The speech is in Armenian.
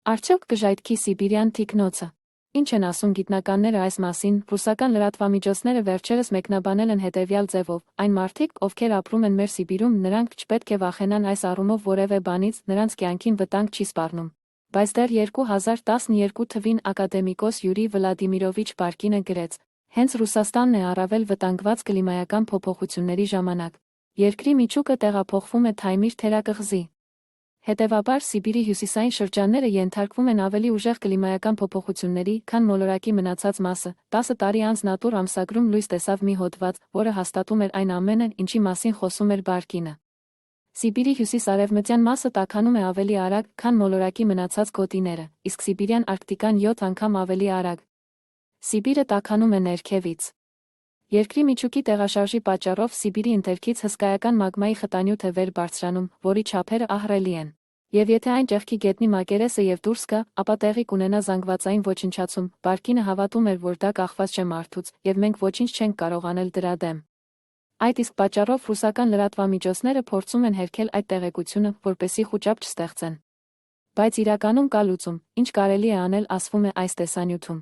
Արդյոք կժայթքի սիբիրյան թիկնոցը։ Ինչ են ասում գիտնականները այս մասին, ռուսական լրատվամիջոցները վերջերս մեկնաբանել են հետևյալ ձևով. այն մարդիկ, ովքեր ապրում են մեր Սիբիրում, նրանք չպետք է վախենան այս առումով որևէ բանից, նրանց կյանքին վտանգ չի սպառնում։ Բայց դեռ 2012 թվին ակադեմիկոս Յուրի Վլադիմիրովիչ Բարկինը գրեց. հենց Ռուսաստանն է առավել վտանգված կլիմայական փոփոխությունների ժամանակ։ Երկրի միջուկը տեղափոխվում է Թայմիր թերակղզի։ Հետևաբար Սիբիրի հյուսիսային շրջանները ենթարկվում են ավելի ուժեղ կլիմայական փոփոխությունների, քան մոլորակի մնացած մասը։ 10 տարի անց Nature ամսագրում լույս տեսավ մի հոդված, որը հաստատում էր այն ամենը, ինչի մասին խոսում էր Բարկինը։ Սիբիրի հյուսիս-արևմտյան մասը տաքանում է ավելի արագ, քան մոլորակի մնացած գոտիները, իսկ Սիբիրյան Արկտիկան 7 անգամ ավելի արագ։ Սիբիրը տաքանում է ներքևից։ Երկրի միջուկի տեղաշարժի պատճառով Սիբիրի ընթերքից հսկայական մագմայի խտանյութ է վեր բարձրանում, որի չափերը ահռելի են։ Եվ եթե այն ճեղքի գետնի մակերեսը և դուրս գա, ապա տեղի կունենա զանգվածային ոչնչացում։ Բարկինը հավատում էր, որ դա կախված չէ մարդուց, եւ մենք ոչինչ չենք կարող անել դրա դեմ։ Այդ իսկ պատճառով ռուսական լրատվամիջոցները փորձում են հերքել այդ տեղեկությունը, որպեսզի խուճապ չստեղծեն։ Բայց իրականում կա լուծում, ինչ կարելի է անել, ասվում է այս տեսանյութում։